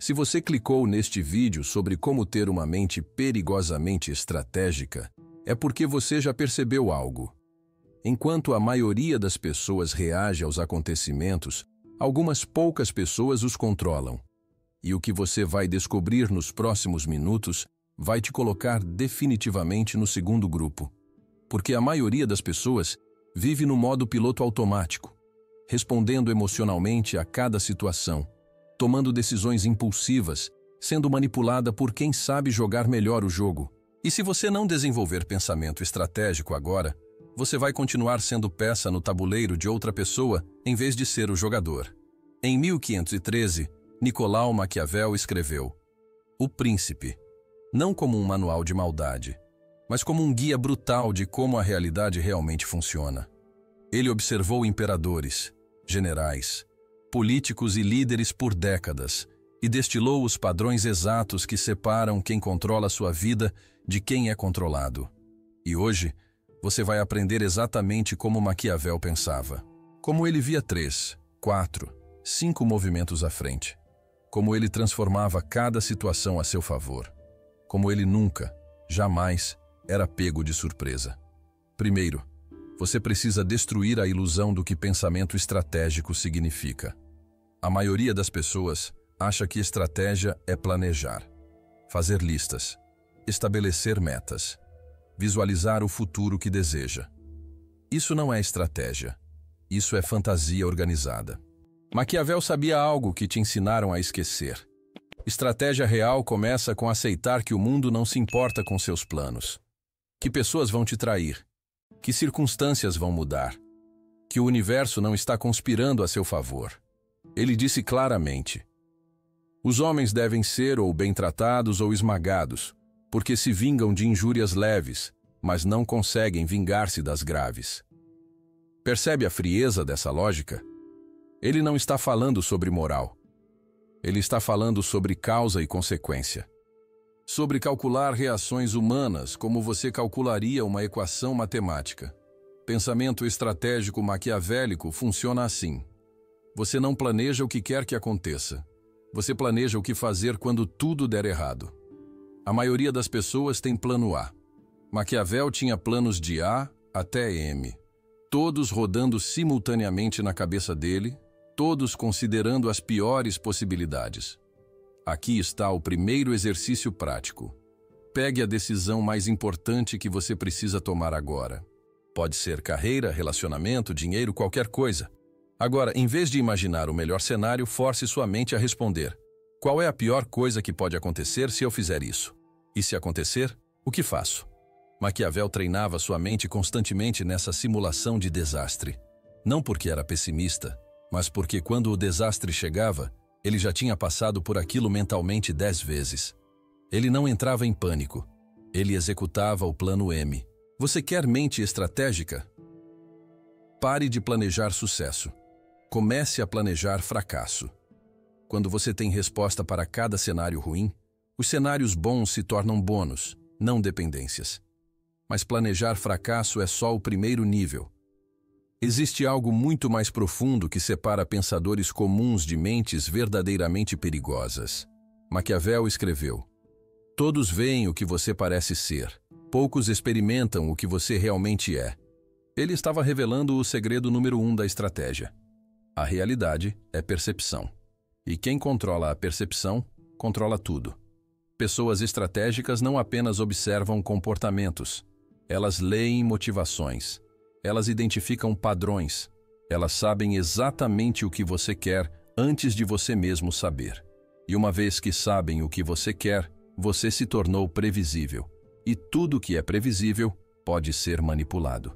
Se você clicou neste vídeo sobre como ter uma mente perigosamente estratégica, é porque você já percebeu algo. Enquanto a maioria das pessoas reage aos acontecimentos, algumas poucas pessoas os controlam. E o que você vai descobrir nos próximos minutos vai te colocar definitivamente no segundo grupo. Porque a maioria das pessoas vive no modo piloto automático, respondendo emocionalmente a cada situação, tomando decisões impulsivas, sendo manipulada por quem sabe jogar melhor o jogo. E se você não desenvolver pensamento estratégico agora, você vai continuar sendo peça no tabuleiro de outra pessoa em vez de ser o jogador. Em 1513, Nicolau Maquiavel escreveu: O Príncipe, não como um manual de maldade, mas como um guia brutal de como a realidade realmente funciona. Ele observou imperadores, generais, políticos e líderes por décadas e destilou os padrões exatos que separam quem controla sua vida de quem é controlado. E hoje, você vai aprender exatamente como Maquiavel pensava. Como ele via 3, 4, 5 movimentos à frente. Como ele transformava cada situação a seu favor. Como ele nunca, jamais, era pego de surpresa. Primeiro, você precisa destruir a ilusão do que pensamento estratégico significa. A maioria das pessoas acha que estratégia é planejar, fazer listas, estabelecer metas, visualizar o futuro que deseja. Isso não é estratégia. Isso é fantasia organizada. Maquiavel sabia algo que te ensinaram a esquecer. Estratégia real começa com aceitar que o mundo não se importa com seus planos, que pessoas vão te trair, que circunstâncias vão mudar, que o universo não está conspirando a seu favor. Ele disse claramente: os homens devem ser ou bem tratados ou esmagados, porque se vingam de injúrias leves, mas não conseguem vingar-se das graves. Percebe a frieza dessa lógica? Ele não está falando sobre moral. Ele está falando sobre causa e consequência. Sobre calcular reações humanas como você calcularia uma equação matemática. Pensamento estratégico maquiavélico funciona assim. Você não planeja o que quer que aconteça. Você planeja o que fazer quando tudo der errado. A maioria das pessoas tem plano A. Maquiavel tinha planos de A até M, todos rodando simultaneamente na cabeça dele, todos considerando as piores possibilidades. Aqui está o primeiro exercício prático. Pegue a decisão mais importante que você precisa tomar agora. Pode ser carreira, relacionamento, dinheiro, qualquer coisa. Agora, em vez de imaginar o melhor cenário, force sua mente a responder: qual é a pior coisa que pode acontecer se eu fizer isso? E se acontecer, o que faço? Maquiavel treinava sua mente constantemente nessa simulação de desastre. Não porque era pessimista, mas porque quando o desastre chegava, ele já tinha passado por aquilo mentalmente 10 vezes. Ele não entrava em pânico. Ele executava o plano M. Você quer mente estratégica? Pare de planejar sucesso. Comece a planejar fracasso. Quando você tem resposta para cada cenário ruim, os cenários bons se tornam bônus, não dependências. Mas planejar fracasso é só o primeiro nível. Existe algo muito mais profundo que separa pensadores comuns de mentes verdadeiramente perigosas. Maquiavel escreveu: todos veem o que você parece ser, poucos experimentam o que você realmente é. Ele estava revelando o segredo número 1 da estratégia. A realidade é percepção. E quem controla a percepção, controla tudo. Pessoas estratégicas não apenas observam comportamentos, elas leem motivações, elas identificam padrões, elas sabem exatamente o que você quer antes de você mesmo saber. E uma vez que sabem o que você quer, você se tornou previsível. E tudo que é previsível pode ser manipulado.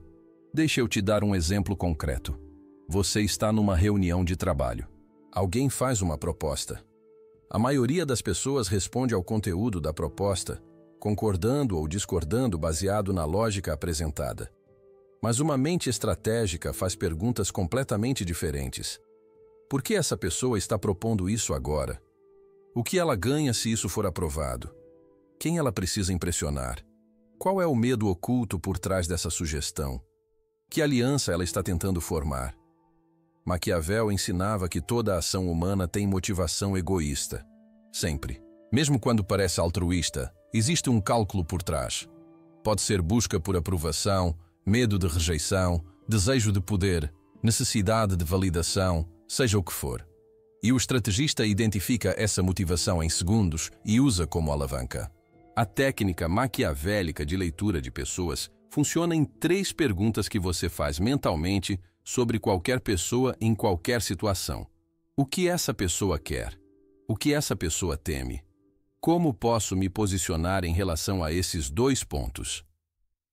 Deixa eu te dar um exemplo concreto. Você está numa reunião de trabalho. Alguém faz uma proposta. A maioria das pessoas responde ao conteúdo da proposta, concordando ou discordando baseado na lógica apresentada. Mas uma mente estratégica faz perguntas completamente diferentes. Por que essa pessoa está propondo isso agora? O que ela ganha se isso for aprovado? Quem ela precisa impressionar? Qual é o medo oculto por trás dessa sugestão? Que aliança ela está tentando formar? Maquiavel ensinava que toda ação humana tem motivação egoísta. Sempre. Mesmo quando parece altruísta, existe um cálculo por trás. Pode ser busca por aprovação, medo de rejeição, desejo de poder, necessidade de validação, seja o que for. E o estrategista identifica essa motivação em segundos e usa como alavanca. A técnica maquiavélica de leitura de pessoas funciona em 3 perguntas que você faz mentalmente sobre qualquer pessoa em qualquer situação. O que essa pessoa quer? O que essa pessoa teme? Como posso me posicionar em relação a esses 2 pontos?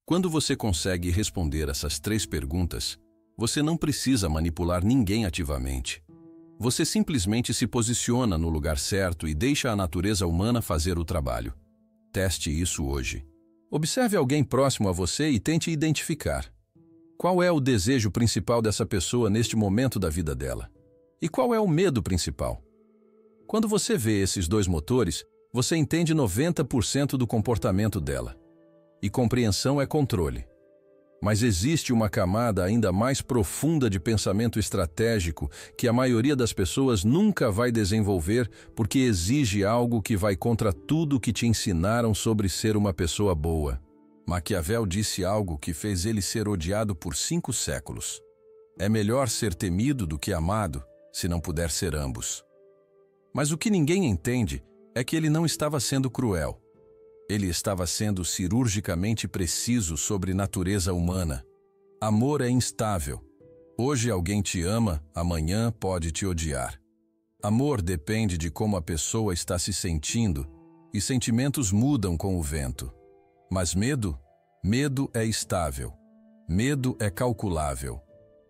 Quando você consegue responder essas 3 perguntas, você não precisa manipular ninguém ativamente. Você simplesmente se posiciona no lugar certo e deixa a natureza humana fazer o trabalho. Teste isso hoje. Observe alguém próximo a você e tente identificar. Qual é o desejo principal dessa pessoa neste momento da vida dela? E qual é o medo principal? Quando você vê esses 2 motores, você entende 90% do comportamento dela. E compreensão é controle. Mas existe uma camada ainda mais profunda de pensamento estratégico que a maioria das pessoas nunca vai desenvolver porque exige algo que vai contra tudo que te ensinaram sobre ser uma pessoa boa. Maquiavel disse algo que fez ele ser odiado por 5 séculos. É melhor ser temido do que amado, se não puder ser ambos. Mas o que ninguém entende é que ele não estava sendo cruel. Ele estava sendo cirurgicamente preciso sobre natureza humana. Amor é instável. Hoje alguém te ama, amanhã pode te odiar. Amor depende de como a pessoa está se sentindo, e sentimentos mudam com o vento. Mas medo? Medo é estável. Medo é calculável.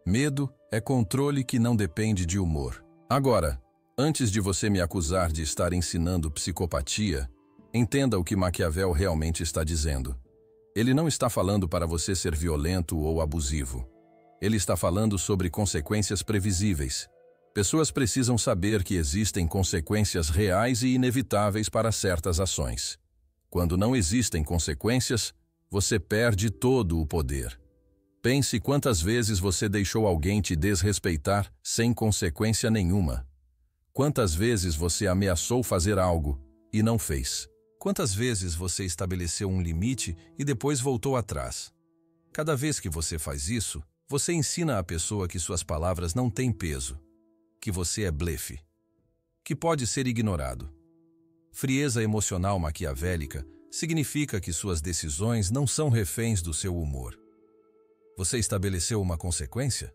Medo é controle que não depende de humor. Agora, antes de você me acusar de estar ensinando psicopatia, entenda o que Maquiavel realmente está dizendo. Ele não está falando para você ser violento ou abusivo. Ele está falando sobre consequências previsíveis. Pessoas precisam saber que existem consequências reais e inevitáveis para certas ações. Quando não existem consequências, você perde todo o poder. Pense quantas vezes você deixou alguém te desrespeitar sem consequência nenhuma. Quantas vezes você ameaçou fazer algo e não fez? Quantas vezes você estabeleceu um limite e depois voltou atrás? Cada vez que você faz isso, você ensina à pessoa que suas palavras não têm peso, que você é blefe, que pode ser ignorado. Frieza emocional maquiavélica significa que suas decisões não são reféns do seu humor. Você estabeleceu uma consequência?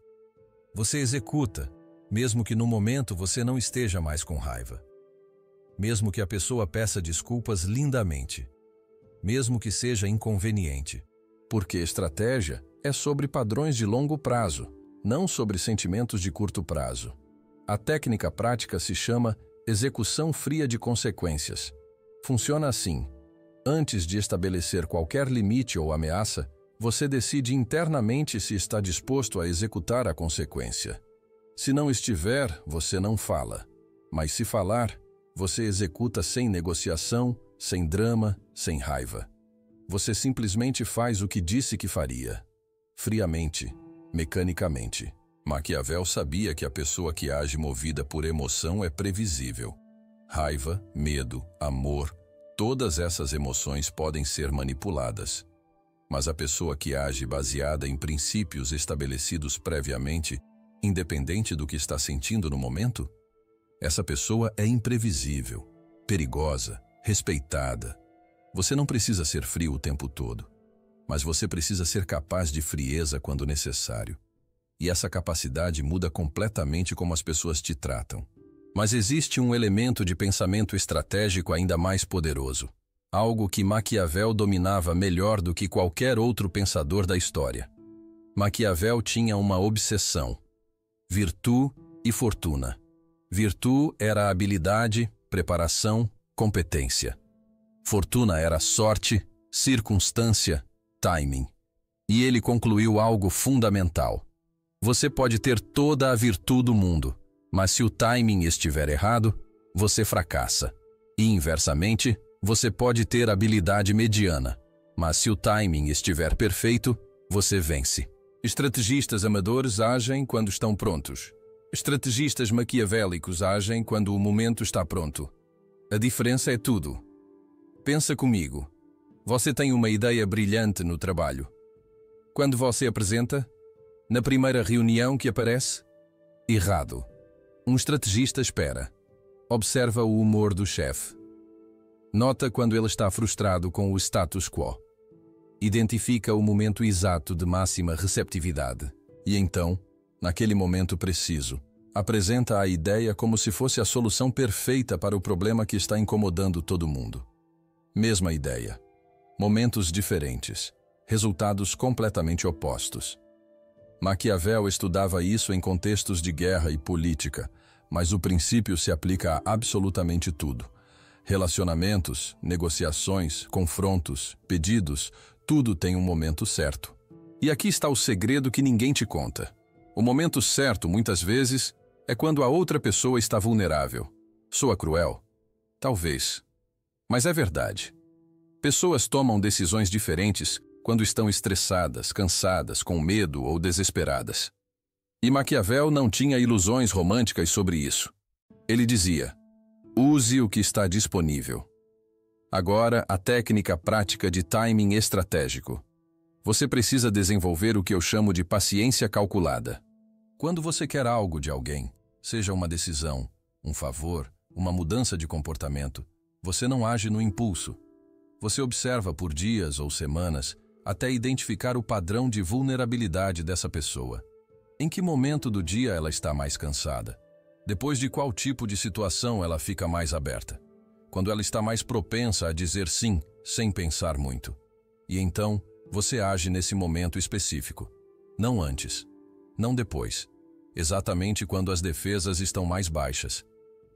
Você executa, mesmo que no momento você não esteja mais com raiva. Mesmo que a pessoa peça desculpas lindamente. Mesmo que seja inconveniente. Porque estratégia é sobre padrões de longo prazo, não sobre sentimentos de curto prazo. A técnica prática se chama execução fria de consequências. Funciona assim. Antes de estabelecer qualquer limite ou ameaça, você decide internamente se está disposto a executar a consequência. Se não estiver, você não fala. Mas se falar, você executa sem negociação, sem drama, sem raiva. Você simplesmente faz o que disse que faria. Friamente, mecanicamente. Maquiavel sabia que a pessoa que age movida por emoção é previsível. Raiva, medo, amor, todas essas emoções podem ser manipuladas. Mas a pessoa que age baseada em princípios estabelecidos previamente, independente do que está sentindo no momento, essa pessoa é imprevisível, perigosa, respeitada. Você não precisa ser frio o tempo todo, mas você precisa ser capaz de frieza quando necessário. E essa capacidade muda completamente como as pessoas te tratam. Mas existe um elemento de pensamento estratégico ainda mais poderoso. Algo que Maquiavel dominava melhor do que qualquer outro pensador da história. Maquiavel tinha uma obsessão: virtude e fortuna. Virtude era habilidade, preparação, competência. Fortuna era sorte, circunstância, timing. E ele concluiu algo fundamental. Você pode ter toda a virtude do mundo, mas se o timing estiver errado, você fracassa. E inversamente, você pode ter habilidade mediana, mas se o timing estiver perfeito, você vence. Estrategistas amadores agem quando estão prontos. Estrategistas maquiavélicos agem quando o momento está pronto. A diferença é tudo. Pensa comigo. Você tem uma ideia brilhante no trabalho. Quando você apresenta, na primeira reunião que aparece, errado. Um estrategista espera. Observa o humor do chefe. Nota quando ele está frustrado com o status quo. Identifica o momento exato de máxima receptividade. E então, naquele momento preciso, apresenta a ideia como se fosse a solução perfeita para o problema que está incomodando todo mundo. Mesma ideia. Momentos diferentes. Resultados completamente opostos. Maquiavel estudava isso em contextos de guerra e política, mas o princípio se aplica a absolutamente tudo. Relacionamentos, negociações, confrontos, pedidos, tudo tem um momento certo. E aqui está o segredo que ninguém te conta. O momento certo, muitas vezes, é quando a outra pessoa está vulnerável. Soa cruel? Talvez. Mas é verdade. Pessoas tomam decisões diferentes quando estão estressadas, cansadas, com medo ou desesperadas. E Maquiavel não tinha ilusões românticas sobre isso. Ele dizia: use o que está disponível. Agora, a técnica prática de timing estratégico. Você precisa desenvolver o que eu chamo de paciência calculada. Quando você quer algo de alguém, seja uma decisão, um favor, uma mudança de comportamento, você não age no impulso. Você observa por dias ou semanas até identificar o padrão de vulnerabilidade dessa pessoa. Em que momento do dia ela está mais cansada? Depois de qual tipo de situação ela fica mais aberta? Quando ela está mais propensa a dizer sim, sem pensar muito. E então, você age nesse momento específico. Não antes. Não depois. Exatamente quando as defesas estão mais baixas.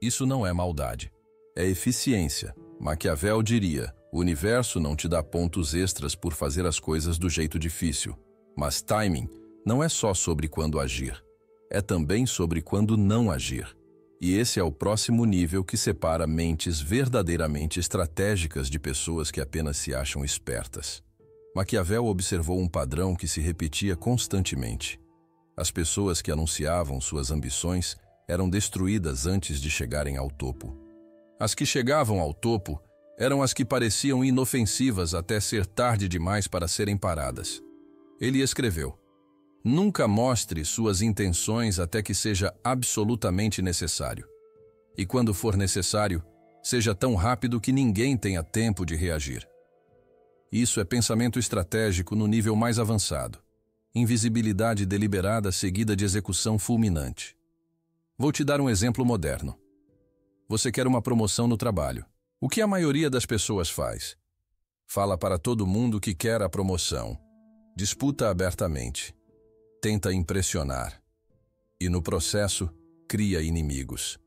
Isso não é maldade. É eficiência. Maquiavel diria: o universo não te dá pontos extras por fazer as coisas do jeito difícil. Mas timing não é só sobre quando agir. É também sobre quando não agir. E esse é o próximo nível que separa mentes verdadeiramente estratégicas de pessoas que apenas se acham espertas. Maquiavel observou um padrão que se repetia constantemente. As pessoas que anunciavam suas ambições eram destruídas antes de chegarem ao topo. As que chegavam ao topo eram as que pareciam inofensivas até ser tarde demais para serem paradas. Ele escreveu: nunca mostre suas intenções até que seja absolutamente necessário. E quando for necessário, seja tão rápido que ninguém tenha tempo de reagir. Isso é pensamento estratégico no nível mais avançado. Invisibilidade deliberada seguida de execução fulminante. Vou te dar um exemplo moderno. Você quer uma promoção no trabalho. O que a maioria das pessoas faz? Fala para todo mundo que quer a promoção. Disputa abertamente. Tenta impressionar. E no processo, cria inimigos.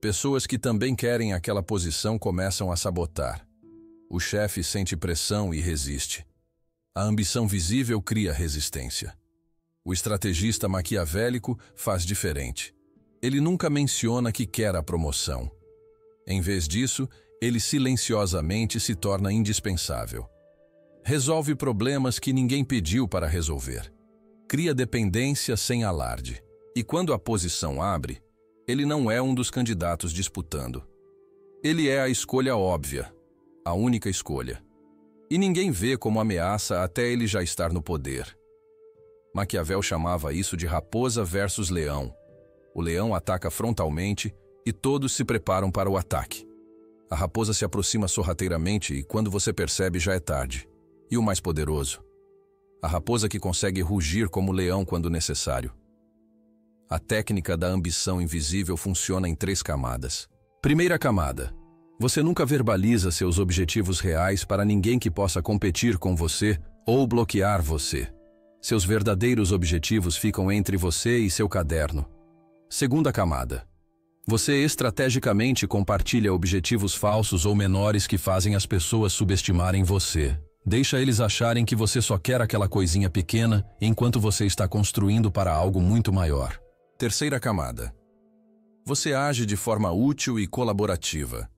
Pessoas que também querem aquela posição começam a sabotar. O chefe sente pressão e resiste. A ambição visível cria resistência. O estrategista maquiavélico faz diferente. Ele nunca menciona que quer a promoção. Em vez disso, ele silenciosamente se torna indispensável. Resolve problemas que ninguém pediu para resolver. Cria dependência sem alarde. E quando a posição abre, ele não é um dos candidatos disputando. Ele é a escolha óbvia, a única escolha. E ninguém vê como ameaça até ele já estar no poder. Maquiavel chamava isso de raposa versus leão. O leão ataca frontalmente e todos se preparam para o ataque. A raposa se aproxima sorrateiramente e quando você percebe já é tarde. E o mais poderoso? A raposa que consegue rugir como leão quando necessário. A técnica da ambição invisível funciona em 3 camadas. Primeira camada. Você nunca verbaliza seus objetivos reais para ninguém que possa competir com você ou bloquear você. Seus verdadeiros objetivos ficam entre você e seu caderno. Segunda camada. Você estrategicamente compartilha objetivos falsos ou menores que fazem as pessoas subestimarem você. Deixa eles acharem que você só quer aquela coisinha pequena enquanto você está construindo para algo muito maior. Terceira camada. Você age de forma útil e colaborativa,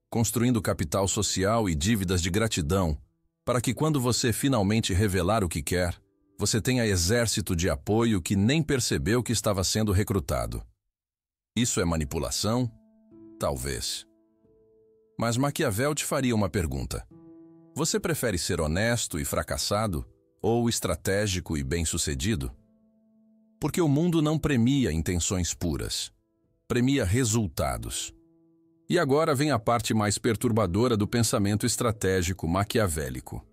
construindo capital social e dívidas de gratidão, para que quando você finalmente revelar o que quer, você tenha exército de apoio que nem percebeu que estava sendo recrutado. Isso é manipulação? Talvez. Mas Maquiavel te faria uma pergunta. Você prefere ser honesto e fracassado ou estratégico e bem-sucedido? Porque o mundo não premia intenções puras, premia resultados. E agora vem a parte mais perturbadora do pensamento estratégico maquiavélico.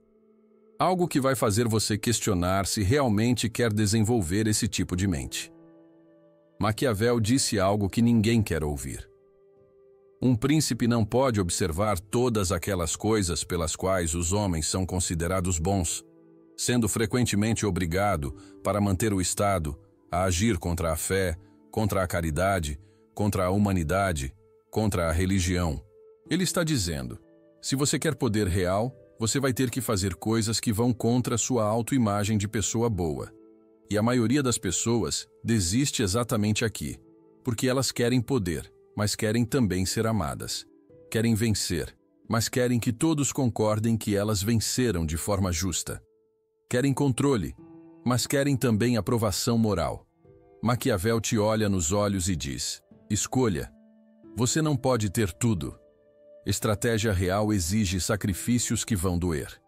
Algo que vai fazer você questionar se realmente quer desenvolver esse tipo de mente. Maquiavel disse algo que ninguém quer ouvir. Um príncipe não pode observar todas aquelas coisas pelas quais os homens são considerados bons, sendo frequentemente obrigado, para manter o Estado, a agir contra a fé, contra a caridade, contra a humanidade, contra a religião. Ele está dizendo, se você quer poder real, você vai ter que fazer coisas que vão contra a sua autoimagem de pessoa boa. E a maioria das pessoas desiste exatamente aqui, porque elas querem poder, mas querem também ser amadas. Querem vencer, mas querem que todos concordem que elas venceram de forma justa. Querem controle, mas querem também aprovação moral. Maquiavel te olha nos olhos e diz, escolha. Você não pode ter tudo. Estratégia real exige sacrifícios que vão doer.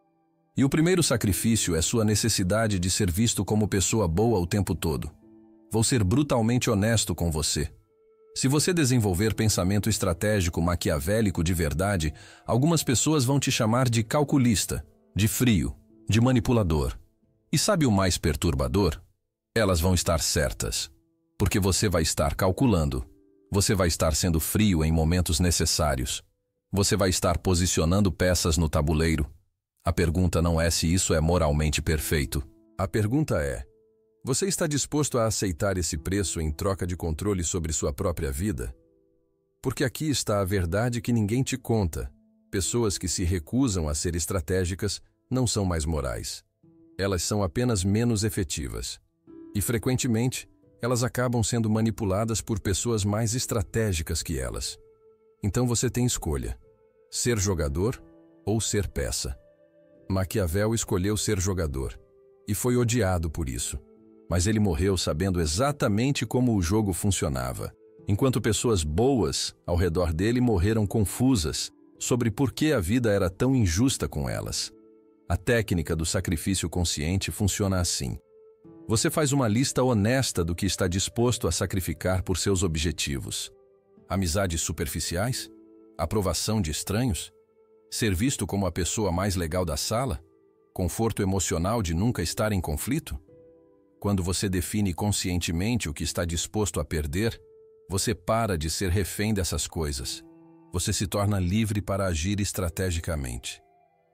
E o primeiro sacrifício é sua necessidade de ser visto como pessoa boa o tempo todo. Vou ser brutalmente honesto com você. Se você desenvolver pensamento estratégico maquiavélico de verdade, algumas pessoas vão te chamar de calculista, de frio, de manipulador. E sabe o mais perturbador? Elas vão estar certas, porque você vai estar calculando. Você vai estar sendo frio em momentos necessários. Você vai estar posicionando peças no tabuleiro. A pergunta não é se isso é moralmente perfeito. A pergunta é, você está disposto a aceitar esse preço em troca de controle sobre sua própria vida? Porque aqui está a verdade que ninguém te conta. Pessoas que se recusam a ser estratégicas não são mais morais. Elas são apenas menos efetivas. E, frequentemente, elas acabam sendo manipuladas por pessoas mais estratégicas que elas. Então você tem escolha: ser jogador ou ser peça. Maquiavel escolheu ser jogador e foi odiado por isso. Mas ele morreu sabendo exatamente como o jogo funcionava, enquanto pessoas boas ao redor dele morreram confusas sobre por que a vida era tão injusta com elas. A técnica do sacrifício consciente funciona assim. Você faz uma lista honesta do que está disposto a sacrificar por seus objetivos. Amizades superficiais? Aprovação de estranhos? Ser visto como a pessoa mais legal da sala? Conforto emocional de nunca estar em conflito? Quando você define conscientemente o que está disposto a perder, você para de ser refém dessas coisas. Você se torna livre para agir estrategicamente.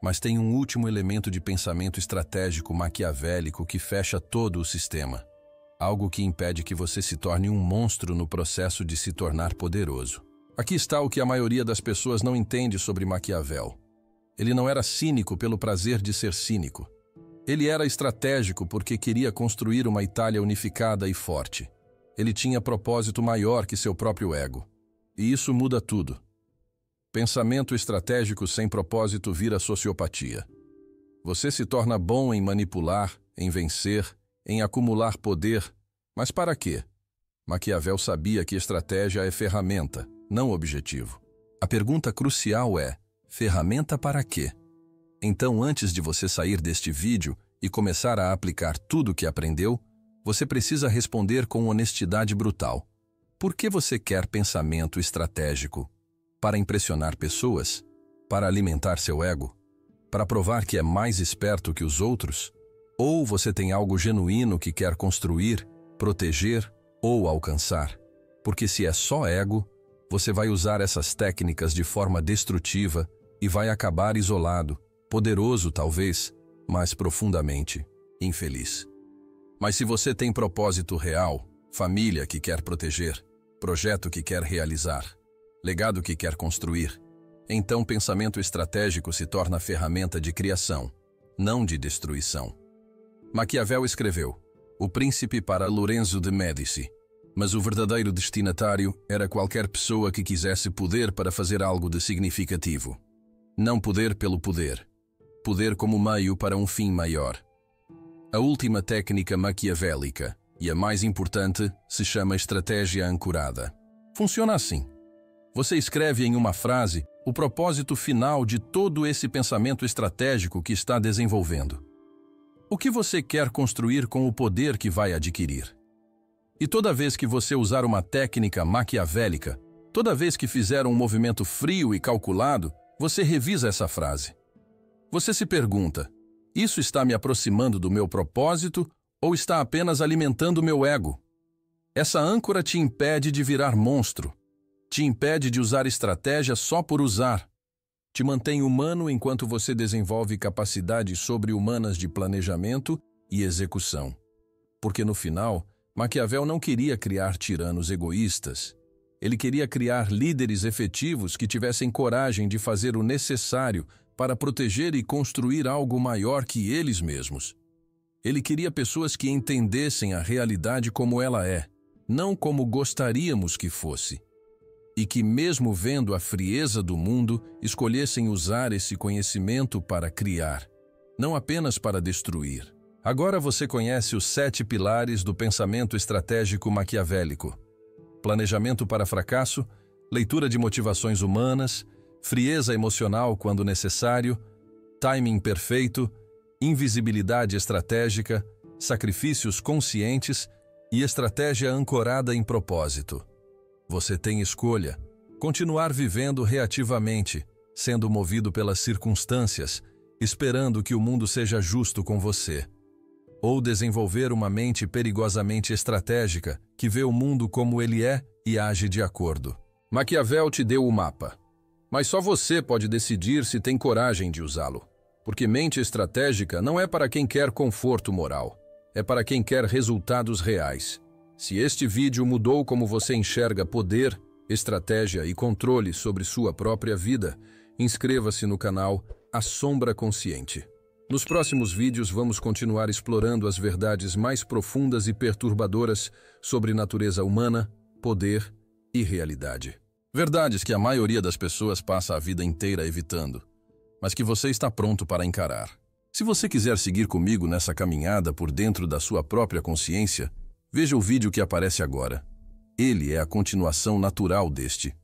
Mas tem um último elemento de pensamento estratégico maquiavélico que fecha todo o sistema. Algo que impede que você se torne um monstro no processo de se tornar poderoso. Aqui está o que a maioria das pessoas não entende sobre Maquiavel. Ele não era cínico pelo prazer de ser cínico. Ele era estratégico porque queria construir uma Itália unificada e forte. Ele tinha propósito maior que seu próprio ego. E isso muda tudo. Pensamento estratégico sem propósito vira sociopatia. Você se torna bom em manipular, em vencer, em acumular poder. Mas para quê? Maquiavel sabia que estratégia é ferramenta, não objetivo. A pergunta crucial é, ferramenta para quê? Então, antes de você sair deste vídeo e começar a aplicar tudo o que aprendeu, você precisa responder com honestidade brutal. Por que você quer pensamento estratégico? Para impressionar pessoas? Para alimentar seu ego? Para provar que é mais esperto que os outros? Ou você tem algo genuíno que quer construir, proteger ou alcançar? Porque se é só ego, você vai usar essas técnicas de forma destrutiva e vai acabar isolado, poderoso talvez, mas profundamente infeliz. Mas se você tem propósito real, família que quer proteger, projeto que quer realizar, legado que quer construir, então pensamento estratégico se torna ferramenta de criação, não de destruição. Maquiavel escreveu O Príncipe para Lorenzo de Médici, mas o verdadeiro destinatário era qualquer pessoa que quisesse poder para fazer algo de significativo. Não poder pelo poder. Poder como meio para um fim maior. A última técnica maquiavélica, e a mais importante, se chama estratégia ancorada. Funciona assim. Você escreve em uma frase o propósito final de todo esse pensamento estratégico que está desenvolvendo. O que você quer construir com o poder que vai adquirir? E toda vez que você usar uma técnica maquiavélica, toda vez que fizer um movimento frio e calculado, você revisa essa frase. Você se pergunta: isso está me aproximando do meu propósito ou está apenas alimentando meu ego? Essa âncora te impede de virar monstro, te impede de usar estratégia só por usar, te mantém humano enquanto você desenvolve capacidades sobre-humanas de planejamento e execução. Porque no final, Maquiavel não queria criar tiranos egoístas. Ele queria criar líderes efetivos que tivessem coragem de fazer o necessário para proteger e construir algo maior que eles mesmos. Ele queria pessoas que entendessem a realidade como ela é, não como gostaríamos que fosse. E que, mesmo vendo a frieza do mundo, escolhessem usar esse conhecimento para criar, não apenas para destruir. Agora você conhece os 7 pilares do pensamento estratégico maquiavélico: planejamento para fracasso, leitura de motivações humanas, frieza emocional quando necessário, timing perfeito, invisibilidade estratégica, sacrifícios conscientes e estratégia ancorada em propósito. Você tem escolha: continuar vivendo reativamente, sendo movido pelas circunstâncias, esperando que o mundo seja justo com você. Ou desenvolver uma mente perigosamente estratégica, que vê o mundo como ele é e age de acordo. Maquiavel te deu o mapa, mas só você pode decidir se tem coragem de usá-lo. Porque mente estratégica não é para quem quer conforto moral, é para quem quer resultados reais. Se este vídeo mudou como você enxerga poder, estratégia e controle sobre sua própria vida, inscreva-se no canal A Sombra Consciente. Nos próximos vídeos vamos continuar explorando as verdades mais profundas e perturbadoras sobre natureza humana, poder e realidade. Verdades que a maioria das pessoas passa a vida inteira evitando, mas que você está pronto para encarar. Se você quiser seguir comigo nessa caminhada por dentro da sua própria consciência, veja o vídeo que aparece agora. Ele é a continuação natural deste.